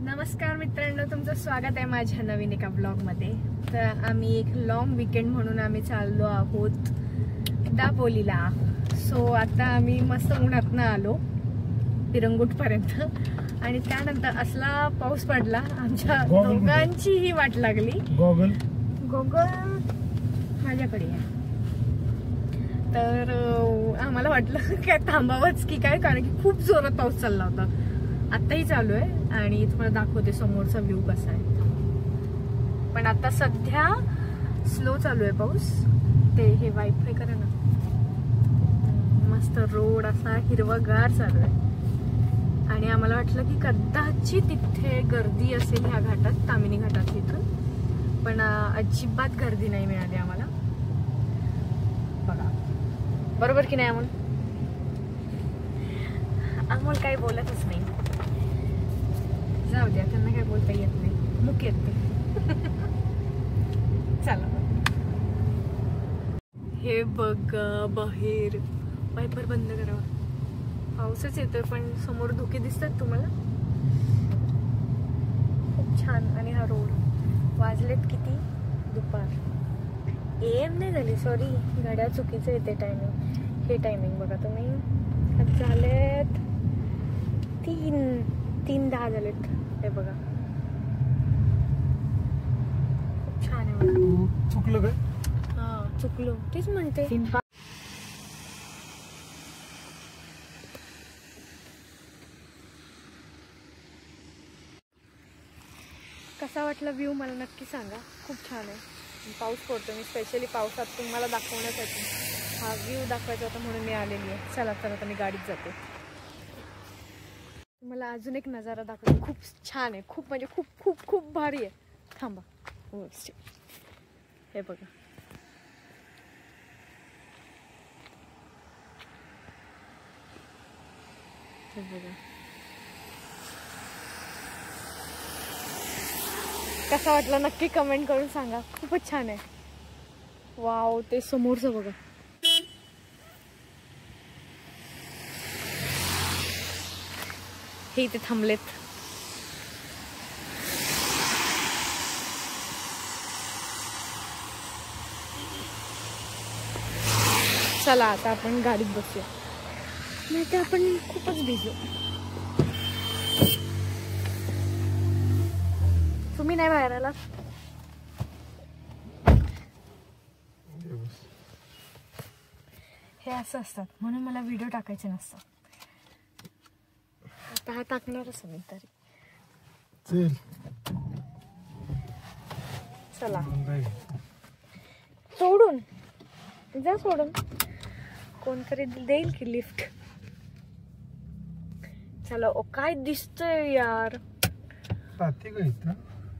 नमस्कार मित्रांनो, तुमचं स्वागत आहे माझ्या नवीन एका ब्लॉगमध्ये। तर आम्ही एक लॉंग वीकेंड म्हणून आम्ही चाललो आहोत दापोलीला। सो आता आम्ही मस्त उन्हातनं आलो पिरंगुट पर्यंत आणि त्यानंतर असला पाऊस पडला, आमच्या दोघांची ही वाट लागली। गोगल माझ्याकडे आहे। तर आम्हाला वाटलं काय थांबावंच की काय, कारण की खूप जोरात पाऊस चालला होता। आताही चालू आहे आणि तुम्हाला दाखवते समोरचा व्ह्यू कसा आहे। पण आता सध्या स्लो चालू आहे पाऊस। ते हे वाईफाय करा ना, मस्त रोड असा हिरवागार चालू आहे आणि आम्हाला वाटलं की कदाचित तिथे गर्दी असेल ह्या घाटात, तामिनी घाटात इथून, पण अजिबात गर्दी नाही मिळाली आम्हाला। बघा बरोबर की नाही अमोल? अमोल काही बोलतच नाही, जाऊ द्या, त्यांना काही बोलता येत नाही, मुक येते। चला हे बघ बाहेर वायपर बंद करावा, पाऊसच येतोय पण समोर धुके दिसतात तुम्हाला, खूप छान। आणि हा रोड, वाजलेत किती? दुपार, AM नाही झाली, सॉरी गाड्या चुकीचं येते टायमिंग। हे टायमिंग बघा तुम्ही, झालेत 3:10 झालेत, हे बघा खूप छान आहे। चुकलं काय? हा चुकलो, तेच म्हणते। कसा वाटला व्ह्यू मला नक्की सांगा, खूप छान आहे। पाऊस पडतो, मी स्पेशली पावसात तुम्हाला दाखवण्यासाठी हा व्ह्यू दाखवायचा होता म्हणून मी आलेली आहे। चला तर आता मी गाडीत जाते, मला अजून एक नजारा दाखवते, खूप छान आहे, खूप म्हणजे खूप खूप खूप भारी आहे। थांबा, हो हे बघा, हे बघा कसा वाटला नक्की कमेंट करून सांगा, खूपच छान आहे। वाव, ते समोरचं बघा, हे इथे थांबलेत। चला आता आपण गाडीत बसूया, नाही तर आपण खूपच भिजू। तुम्ही नाही बाहेर आला? हे असं असतात म्हणून मला व्हिडिओ टाकायचे नसतात। आता हा टाकणारच मी तरी। चला सोडून जा, सोडून कोणतरी देईल की लिफ्ट। चला, ओ काय दिसतंय यार,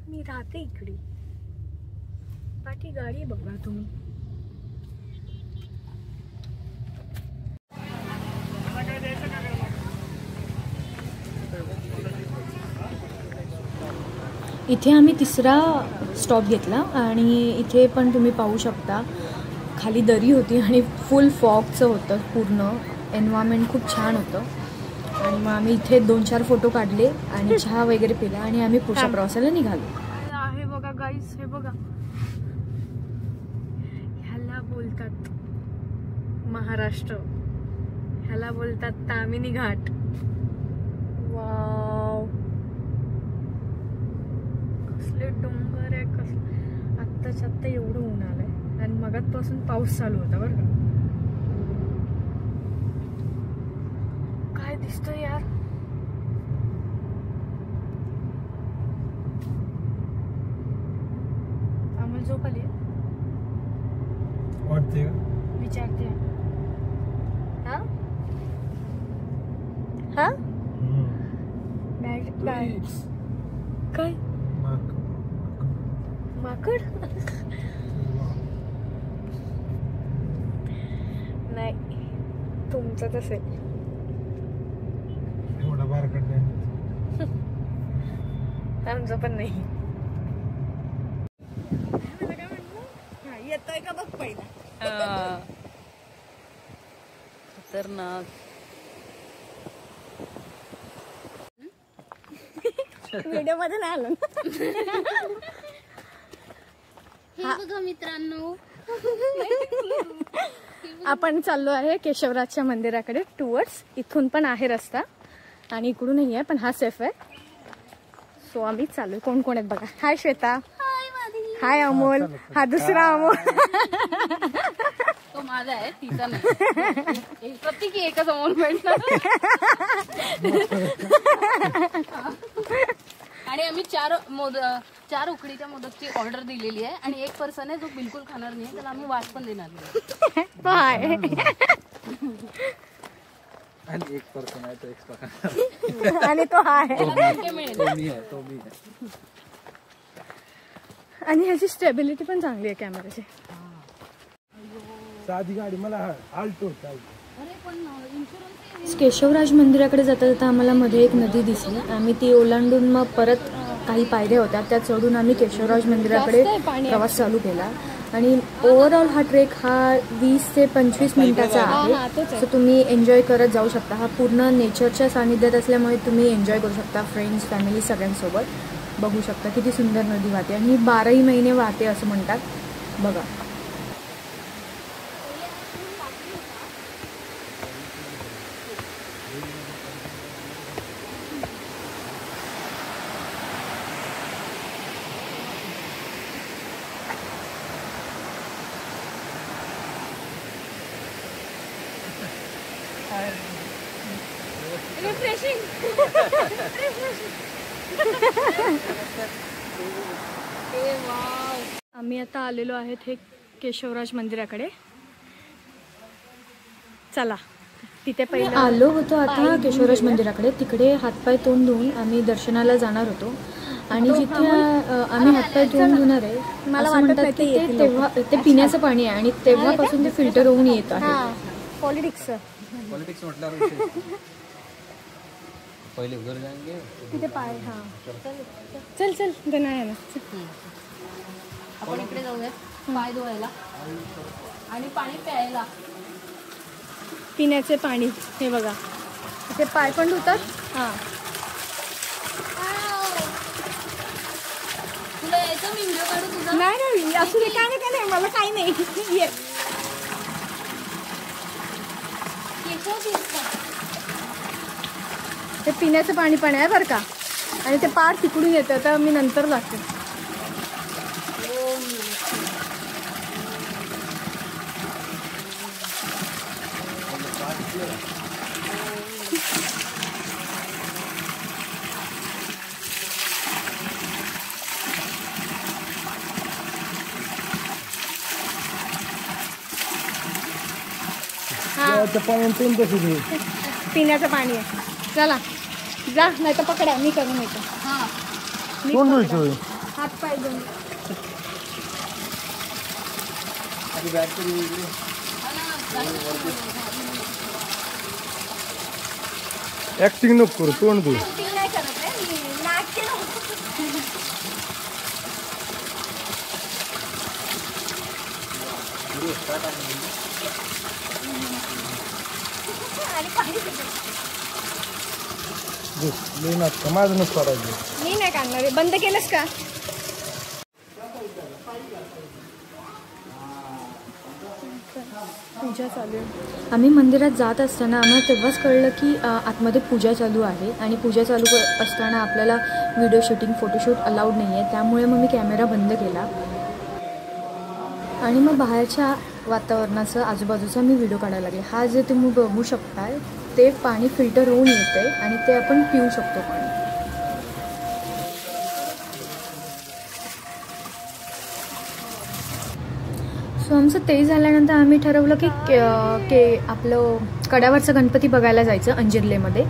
मी राहते इकडे, पाठी गाडी बघा तुम्ही। इथे आम्ही तिसरा स्टॉप घेतला आणि इथे पण तुम्ही पाहू शकता खाली दरी होती आणि फुल फॉगचं होतं, पूर्ण एन्व्हायरमेंट खूप छान होतं। आणि मग आम्ही इथे 2-4 फोटो काढले आणि चहा वगैरे पिला आणि आम्ही पुढच्या प्रवासाला निघालो। आहे बघा गाईस, हे बघा, ह्याला बोलतात महाराष्ट्र, ह्याला बोलतात तामिनी घाट। वाव, कसले डोंगर आहे, कसं आत्ताच्या आत्ता एवढं ऊन आलंय आणि मगातपासून पाऊस चालू होता बरं का। काय दिसतोय यार, आम्हाला झोप आली वाटते, विचारते। हा हा काय माकड? नाही, तुमचं असेल, एवढा बारकट नाही, आमचं पण नाही। येतोय का बघ पहिला, खतरनाक। व्हिडिओ मध्ये नाही आलो हे बघा मित्रांनो, आपण चाललो आहे केशवराजच्या मंदिराकडे टुवर्ड्स. इथून पण आहे रस्ता आणि इकडूनही आहे, पण हा सेफ आहे. सो आम्ही चालू. कोण कोण आहेत बघा. हाय श्वेता. हाय अमोल. हा दुसरा अमोल. तो माझा आहे, तिचा नाही. प्रत्येकी एकच अमोल भेटणार. आणि आम्ही चार उकडीच्या मोदकची ऑर्डर दिलेली आहे आणि एक पर्सन आहे जो बिलकुल खाणार नाही, त्याला आम्ही वाट पण देणार नाही. बाय. आणि एक पर्सन आहे तो एक्स्ट्रा आणि तो आहे. तो मी आहे. आणि ह्याची स्टेबिलिटी पण चांगली आहे कॅमेराची. साधी गाडी मला आल्टो केशवराज मंदिराकडे जाता जाता आम्हाला मध्ये एक नदी दिसली. आम्ही ती ओलांडून मग परत काही पायऱ्या होत्या त्या चढून आम्ही केशवराज मंदिराकडे प्रवास चालू केला. आणि ओव्हरऑल हा ट्रेक हा 20 ते 25 मिनिटाचा आहे. सो तुम्ही एन्जॉय करत जाऊ शकता. हा पूर्ण नेचरच्या सानिध्यात असल्यामुळे तुम्ही एन्जॉय करू शकता. फ्रेंड्स, फॅमिली सगळ्यांसोबत बघू शकता किती सुंदर नदी वाहते आणि 12ही महिने वाहते असं म्हणतात. बघा. आम्ही आता आलेलो आहेत हे केशवराज मंदिराकडे. चला तिथे पहिले आलो होतो आता केशवराज मंदिराकडे. तिकडे हातपाय तोंड धुवून आम्ही दर्शनाला जाणार होतो आणि जिथे आम्ही हातपाय तोंड धुणार आहे मला म्हणतात की तेव्हा ते पिण्याचं पाणी आहे आणि तेव्हापासून ते फिल्टर होऊन येत आहे. पॉलिटिक्स म्हटल्यावर पहिले उधर जाएंगे तिथे पाय. हा चल चल गणा आहे ना. आपण इकडे जाऊया पाय धुवायला आणि पाणी प्यायला. पिण्याचे पाणी हे बघा. इथे पाय पण धुतात. हा तुला यायचं मी व्हिडिओ काढू तुझा? नाही असू दे. काय नाही मला काही नाही. ये ते पिण्याचं पाणी पण आहे बरं का. आणि ते पार तिकडून येतं तर मी नंतर जाते. पिण्याचं पाणी आहे. चला जा नाही तर पकड्या. मी करून येतो. हात पाय दोन. ऍक्टिंग नको करू. तोंड धुऊ. नाही करत आहे मी. नाटके माझं नको करायचं. मी नाही काढणार. बंद केलंस का? पूजा चालू आहे. आम्ही मंदिरात जात असताना आम्हाला तेव्हाच कळलं की आतमध्ये पूजा चालू आहे आणि पूजा चालू असताना आपल्याला व्हिडिओ शूटिंग फोटोशूट अलाउड नाही आहे. त्यामुळे मग मी कॅमेरा बंद केला आणि मग बाहेरच्या वातावरणाचं आजूबाजूचा मी व्हिडिओ काढायला लागले. हा जे तुम्ही बघू शकताय ते पाणी फिल्टर होऊन येते आणि ते आपण पिऊ शकतो पाणी. सो आमचं ते झाल्यानंतर आम्ही ठरवलं की आपलं कड्यावरचं गणपती बघायला जायचं अंजिर्लेमध्ये.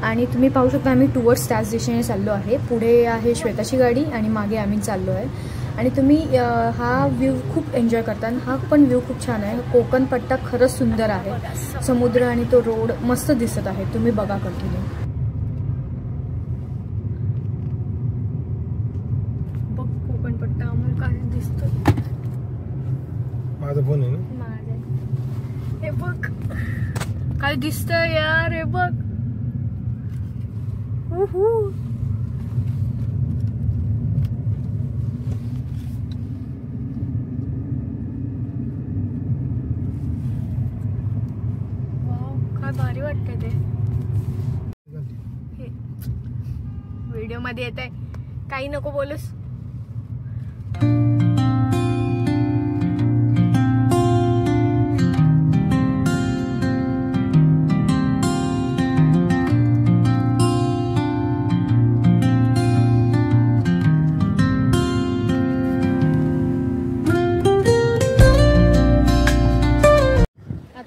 आणि तुम्ही पाहू शकता आम्ही टुवर्ड्स त्याच दिशेने चाललो आहे. पुढे आहे श्वेताची गाडी आणि मागे आम्ही चाललो आहे. आणि तुम्ही हा व्ह्यू खूप एन्जॉय करता. हा पण व्ह्यू खूप छान आहे. कोकण पट्टा खरंच सुंदर आहे. समुद्र आणि तो रोड मस्त दिसत आहे. तुम्ही बघा कंटिन्यू. बघ कोकण पट्टा अमोल काय दिसतोय. माझा फोन आहे ना. हे बघ काय दिसतंय यार. हे बघ. व्हिडिओ मध्ये येत आहे, काही नको बोलूस.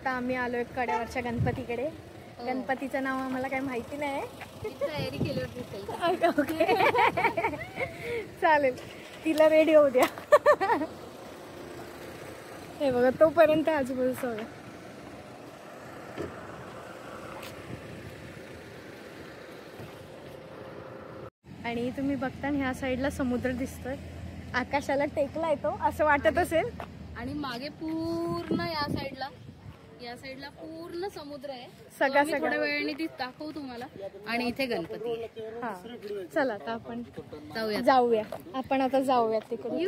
आम्ही आलोय कड्यावरच्या गणपतीकडे. गणपतीचं नाव आम्हाला काही माहिती नाही. तयारी केली होती. ओके चालेल, तिला रेडी होऊ द्या. हे बघा तोपर्यंत आजूबाजूचं बघा. आणि तुम्ही बघता ह्या साईडला समुद्र दिसतोय, आकाशाला टेकला येतो असं वाटत असेल. आणि मागे पूर्ण या साईडला पूर्ण समुद्र आहे. सगळा थोड्या वेळाने ती दाखवू तुम्हाला. आणि इथे गणपती आहे. हा चला आता आपण जाऊया. आपण आता जाऊयात तिकडे.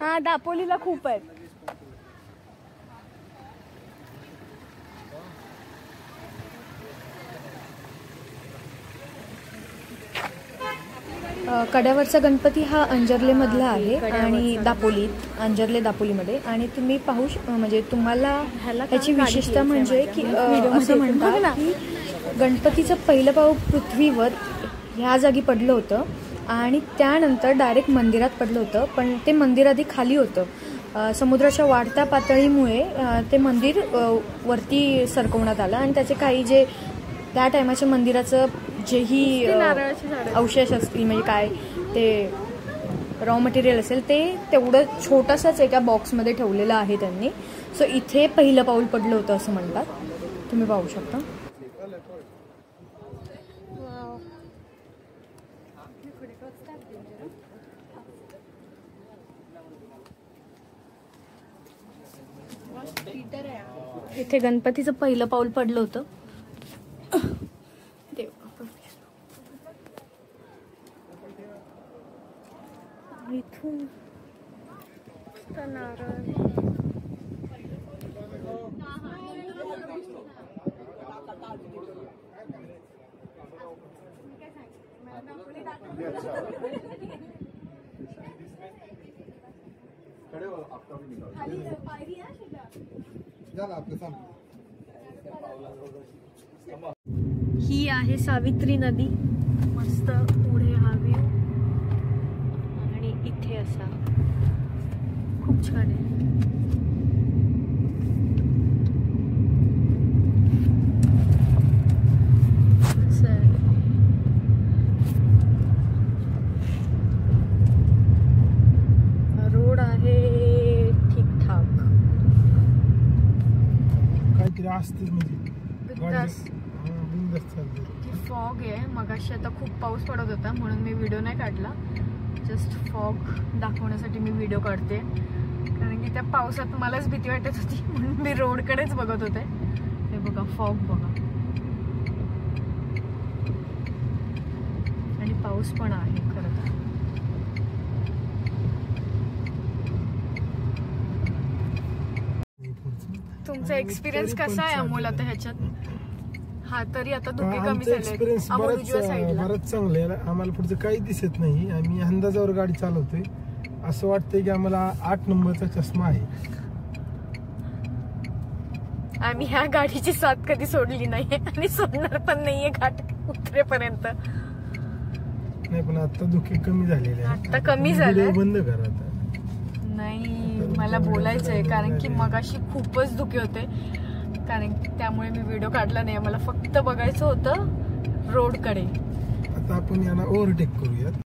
हा दापोलीला खूप आहेत. कड्यावरचा गणपती हा अंजर्लेमधला आहे आणि दापोलीत, अंजर्ले दापोलीमध्ये. आणि तुम्ही पाहू म्हणजे तुम्हाला त्याची विशेषता म्हणजे की असं म्हणतात की गणपतीचं पहिलं पाऊल पृथ्वीवर ह्या जागी पडलं होतं आणि त्यानंतर डायरेक्ट मंदिरात पडलं होतं. पण ते मंदिर आधी खाली होतं. समुद्राच्या वाढत्या पातळीमुळे ते मंदिर वरती सरकवण्यात आलं आणि त्याचे काही जे त्या टायमाच्या मंदिराचं जेही अवशेष असतील म्हणजे काय ते रॉ मटेरियल असेल ते तेवढं छोटंसंच एका बॉक्समध्ये ठेवलेलं आहे त्यांनी. सो इथे पहिलं पाऊल पडलं होतं असं म्हणतात. तुम्ही पाहू शकता. इथे गणपतीचं पहिलं पाऊल पडलं होतं. इथून नारळ ही आहे सावित्री नदी. मस्त पुढे हा व्ह्यू आणि इथे असा खूप छान आहे. रोड आहे ठीकठाक. काहीतरी असते फॉग आहे. मगाशी आता खूप पाऊस पडत होता म्हणून मी व्हिडिओ नाही काढला. जस्ट फॉग दाखवण्यासाठी मी व्हिडिओ काढते, कारण की त्या पावसात मलाच भीती वाटत होती म्हणून मी रोडकडेच बघत होते. हे बघा फॉग बघा, आणि पाऊस पण आहे खरं तर. तुमचा एक्सपिरियन्स कसा आहे अमोल आता ह्याच्यात? हा तरी आता धुके कमी झाले बरंच चांगलं आहे. आम्हाला पुढचं काही दिसत नाही. आम्ही अंदाजावर गाडी चालवतोय. असं वाटतंय की आम्हाला 8 नंबरचा चष्मा आहे. आम्ही ह्या गाडीची साथ कधी सोडली नाहीये आणि सोडणार पण नाहीये घाट उतरेपर्यंत. नाही पण आता धुके कमी झालेले आहेत. आता कमी झाले. बंद करा आता. नाही मला बोलायचंय, कारण की मगाशी खूपच धुके होते, कारण त्यामुळे मी व्हिडिओ काढला नाही. मला फक्त बघायचं होतं रोडकडे. आता आपण यांना ओव्हरटेक करूयात.